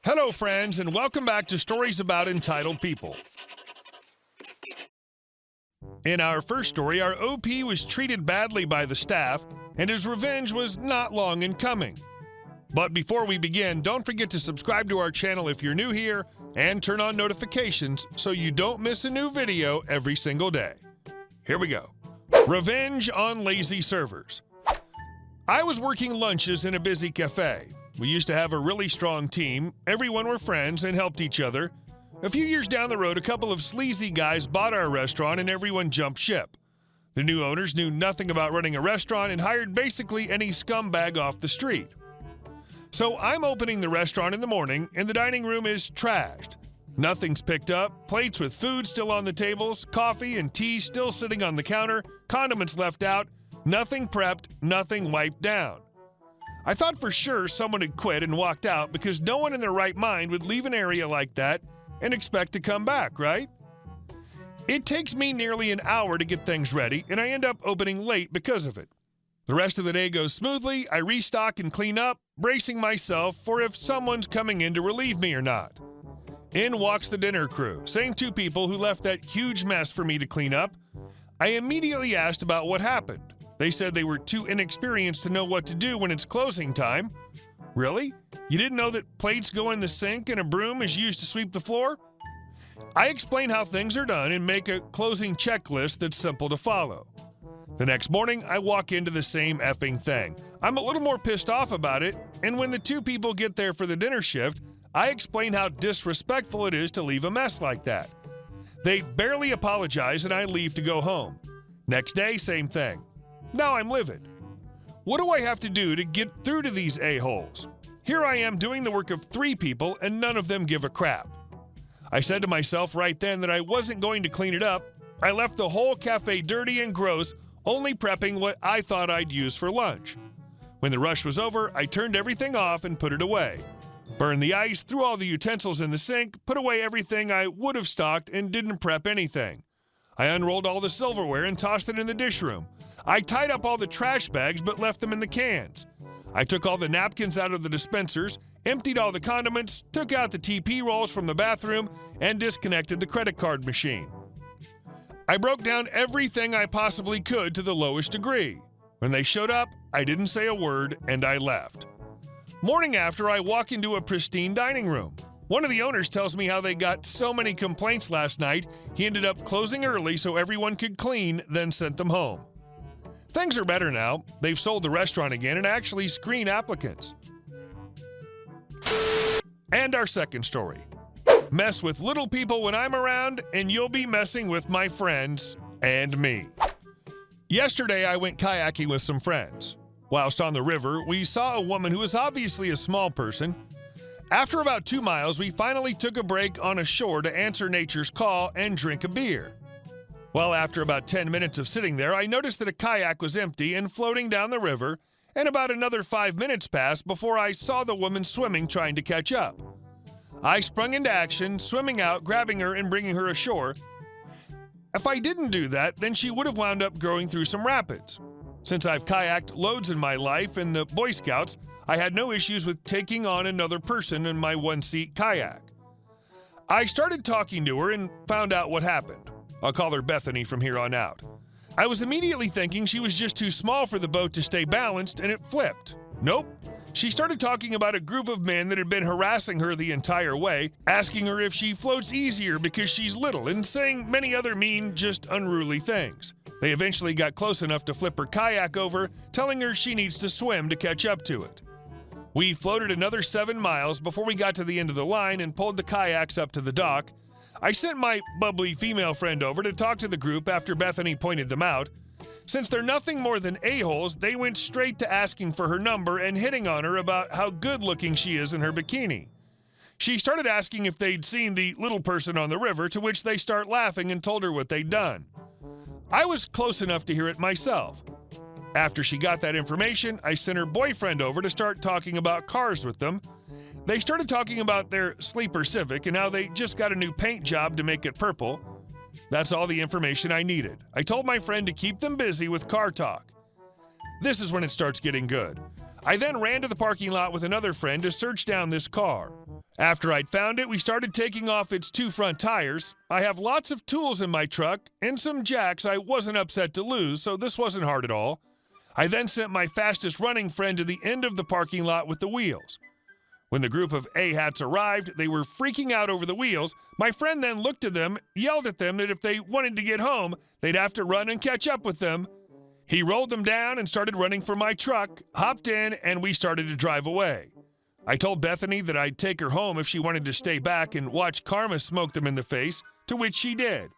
Hello, friends, and welcome back to Stories About Entitled People. In our first story, our OP was treated badly by the staff, and his revenge was not long in coming. But before we begin, don't forget to subscribe to our channel if you're new here, and turn on notifications so you don't miss a new video every single day. Here we go. Revenge on lazy servers. I was working lunches in a busy cafe. We used to have a really strong team. Everyone were friends and helped each other. A few years down the road, a couple of sleazy guys bought our restaurant and everyone jumped ship. The new owners knew nothing about running a restaurant and hired basically any scumbag off the street. So I'm opening the restaurant in the morning and the dining room is trashed. Nothing's picked up, plates with food still on the tables, coffee and tea still sitting on the counter, condiments left out, nothing prepped, nothing wiped down. I thought for sure someone had quit and walked out because no one in their right mind would leave an area like that and expect to come back, right? It takes me nearly an hour to get things ready, and I end up opening late because of it. The rest of the day goes smoothly. I restock and clean up, bracing myself for if someone's coming in to relieve me or not. In walks the dinner crew, same two people who left that huge mess for me to clean up. I immediately asked about what happened. They said they were too inexperienced to know what to do when it's closing time. Really? You didn't know that plates go in the sink and a broom is used to sweep the floor? I explain how things are done and make a closing checklist that's simple to follow. The next morning, I walk into the same effing thing. I'm a little more pissed off about it, and when the two people get there for the dinner shift, I explain how disrespectful it is to leave a mess like that. They barely apologize and I leave to go home. Next day, same thing. Now I'm livid. What do I have to do to get through to these a-holes? Here I am doing the work of 3 people and none of them give a crap. I said to myself right then that I wasn't going to clean it up. I left the whole cafe dirty and gross, only prepping what I thought I'd use for lunch. When the rush was over, I turned everything off and put it away. Burned the ice, threw all the utensils in the sink, put away everything I would have stocked and didn't prep anything. I unrolled all the silverware and tossed it in the dish room. I tied up all the trash bags but left them in the cans. I took all the napkins out of the dispensers, emptied all the condiments, took out the TP rolls from the bathroom, and disconnected the credit card machine. I broke down everything I possibly could to the lowest degree. When they showed up, I didn't say a word and I left. Morning after, I walk into a pristine dining room. One of the owners tells me how they got so many complaints last night, he ended up closing early so everyone could clean, then sent them home. Things are better now. They've sold the restaurant again and actually screen applicants. And our second story. Mess with little people when I'm around, and you'll be messing with my friends and me. Yesterday, I went kayaking with some friends. Whilst on the river, we saw a woman who was obviously a small person. After about 2 miles, we finally took a break on a shore to answer nature's call and drink a beer. Well, after about 10 minutes of sitting there, I noticed that a kayak was empty and floating down the river, and about another 5 minutes passed before I saw the woman swimming trying to catch up. I sprung into action, swimming out, grabbing her and bringing her ashore. If I didn't do that, then she would have wound up going through some rapids. Since I've kayaked loads in my life in the Boy Scouts, I had no issues with taking on another person in my one-seat kayak. I started talking to her and found out what happened. I'll call her Bethany from here on out. I was immediately thinking she was just too small for the boat to stay balanced, and it flipped. Nope. She started talking about a group of men that had been harassing her the entire way, asking her if she floats easier because she's little, and saying many other mean, just unruly things. They eventually got close enough to flip her kayak over, telling her she needs to swim to catch up to it. We floated another 7 miles before we got to the end of the line and pulled the kayaks up to the dock. I sent my bubbly female friend over to talk to the group after Bethany pointed them out. Since they're nothing more than a-holes, they went straight to asking for her number and hitting on her about how good-looking she is in her bikini. She started asking if they'd seen the little person on the river, to which they start laughing and told her what they'd done. I was close enough to hear it myself. After she got that information, I sent her boyfriend over to start talking about cars with them. They started talking about their sleeper Civic and how they just got a new paint job to make it purple. That's all the information I needed. I told my friend to keep them busy with car talk. This is when it starts getting good. I then ran to the parking lot with another friend to search down this car. After I'd found it, we started taking off its 2 front tires. I have lots of tools in my truck and some jacks I wasn't upset to lose, so this wasn't hard at all. I then sent my fastest running friend to the end of the parking lot with the wheels. When the group of A-hats arrived, they were freaking out over the wheels. My friend then looked at them, yelled at them that if they wanted to get home, they'd have to run and catch up with them. He rolled them down and started running for my truck, hopped in, and we started to drive away. I told Bethany that I'd take her home if she wanted to stay back and watch Karma smoke them in the face, to which she did.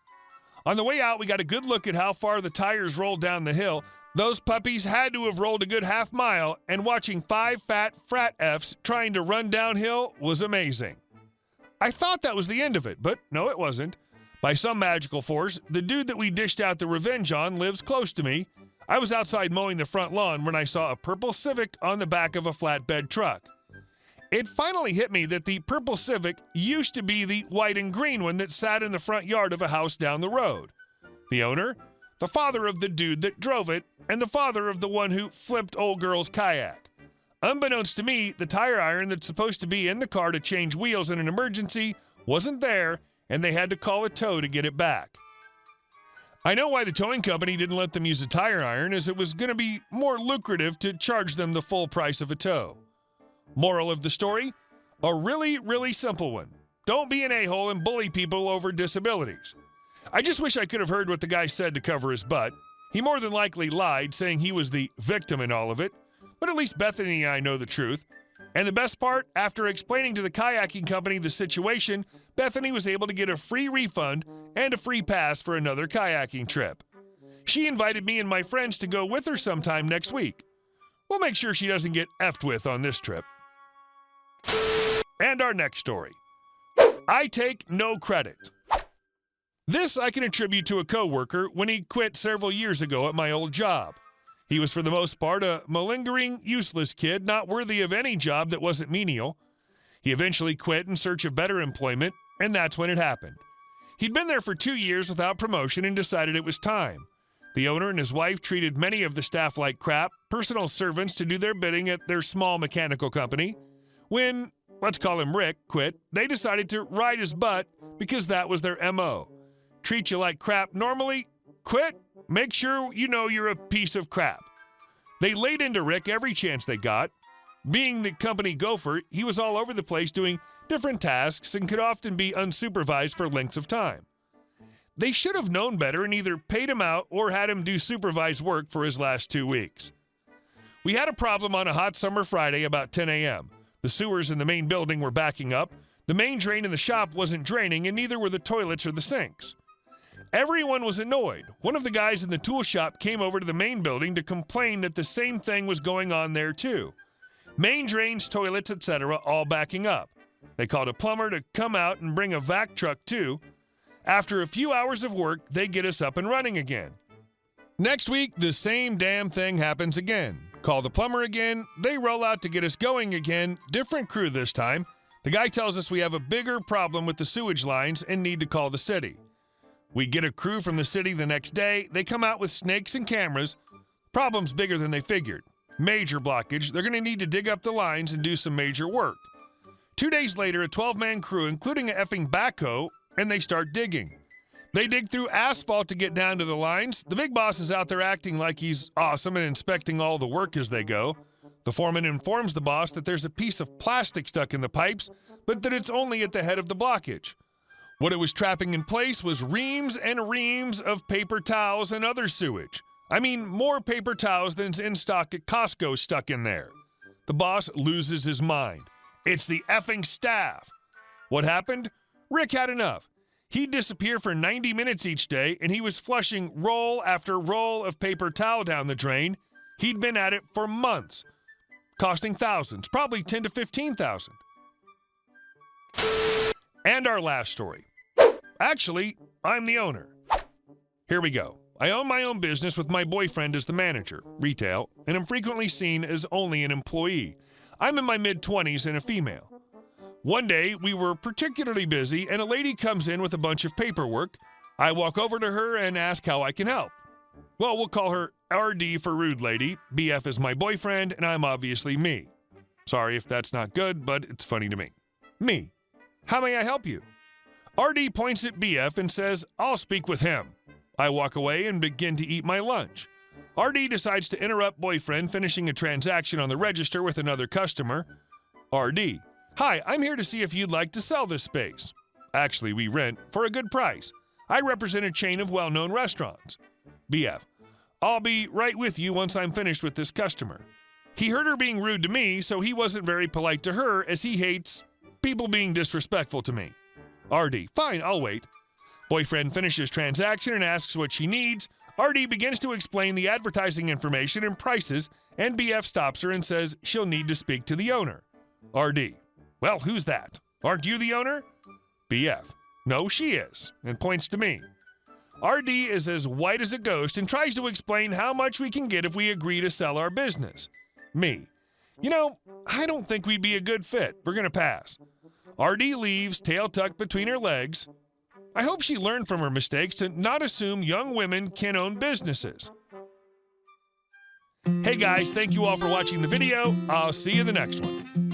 On the way out, we got a good look at how far the tires rolled down the hill. Those puppies had to have rolled a good half mile, and watching 5 fat frat Fs trying to run downhill was amazing. I thought that was the end of it, but no, it wasn't. By some magical force, the dude that we dished out the revenge on lives close to me. I was outside mowing the front lawn when I saw a purple Civic on the back of a flatbed truck. It finally hit me that the purple Civic used to be the white and green one that sat in the front yard of a house down the road. The owner, the father of the dude that drove it, and the father of the one who flipped old girl's kayak. Unbeknownst to me, the tire iron that's supposed to be in the car to change wheels in an emergency wasn't there, and they had to call a tow to get it back. I know why the towing company didn't let them use a tire iron, as it was going to be more lucrative to charge them the full price of a tow. Moral of the story? A really, really simple one. Don't be an a-hole and bully people over disabilities. I just wish I could have heard what the guy said to cover his butt. He more than likely lied, saying he was the victim in all of it. But at least Bethany and I know the truth. And the best part, after explaining to the kayaking company the situation, Bethany was able to get a free refund and a free pass for another kayaking trip. She invited me and my friends to go with her sometime next week. We'll make sure she doesn't get effed with on this trip. And our next story. I take no credit. This I can attribute to a coworker when he quit several years ago at my old job. He was for the most part a malingering, useless kid, not worthy of any job that wasn't menial. He eventually quit in search of better employment, and that's when it happened. He'd been there for 2 years without promotion and decided it was time. The owner and his wife treated many of the staff like crap, personal servants to do their bidding at their small mechanical company. When, let's call him Rick, quit, they decided to ride his butt because that was their MO. Treat you like crap normally, quit, make sure you know you're a piece of crap. They laid into Rick every chance they got. Being the company gopher, he was all over the place doing different tasks and could often be unsupervised for lengths of time. They should have known better and either paid him out or had him do supervised work for his last 2 weeks. We had a problem on a hot summer Friday about 10 a.m. The sewers in the main building were backing up, the main drain in the shop wasn't draining, and neither were the toilets or the sinks. Everyone was annoyed. One of the guys in the tool shop came over to the main building to complain that the same thing was going on there too. Main drains, toilets, etc. all backing up. They called a plumber to come out and bring a vac truck too. After a few hours of work, they get us up and running again. Next week, the same damn thing happens again. Call the plumber again, they roll out to get us going again, different crew this time. The guy tells us we have a bigger problem with the sewage lines and need to call the city. We get a crew from the city the next day, they come out with snakes and cameras. Problem's bigger than they figured. Major blockage, they're going to need to dig up the lines and do some major work. 2 days later, a 12-man crew, including a effing backhoe, and they start digging. They dig through asphalt to get down to the lines. The big boss is out there acting like he's awesome and inspecting all the work as they go. The foreman informs the boss that there's a piece of plastic stuck in the pipes, but that it's only at the head of the blockage. What it was trapping in place was reams and reams of paper towels and other sewage. I mean, more paper towels than's in stock at Costco stuck in there. The boss loses his mind. It's the effing staff. What happened? Rick had enough. He'd disappear for 90 minutes each day, and he was flushing roll after roll of paper towel down the drain. He'd been at it for months, costing thousands, probably 10 to 15,000. And our last story. Actually, I'm the owner. Here we go. I own my own business with my boyfriend as the manager, retail, and am frequently seen as only an employee. I'm in my mid-20s and a female. One day, we were particularly busy, and a lady comes in with a bunch of paperwork. I walk over to her and ask how I can help. Well, we'll call her RD for rude lady. BF is my boyfriend, and I'm obviously me. Sorry if that's not good, but it's funny to me. Me. How may I help you? RD points at BF and says, I'll speak with him. I walk away and begin to eat my lunch. RD decides to interrupt boyfriend finishing a transaction on the register with another customer. RD. Hi, I'm here to see if you'd like to sell this space. Actually, we rent for a good price. I represent a chain of well-known restaurants. BF. I'll be right with you once I'm finished with this customer. He heard her being rude to me, so he wasn't very polite to her as he hates people being disrespectful to me. RD. Fine, I'll wait. Boyfriend finishes transaction and asks what she needs. RD begins to explain the advertising information and prices, and BF stops her and says she'll need to speak to the owner. RD. Well, who's that? Aren't you the owner? BF. No, she is, and points to me. RD is as white as a ghost and tries to explain how much we can get if we agree to sell our business. Me. You know, I don't think we'd be a good fit. We're going to pass. RD leaves, tail tucked between her legs. I hope she learned from her mistakes to not assume young women can own businesses. Hey guys, thank you all for watching the video. I'll see you in the next one.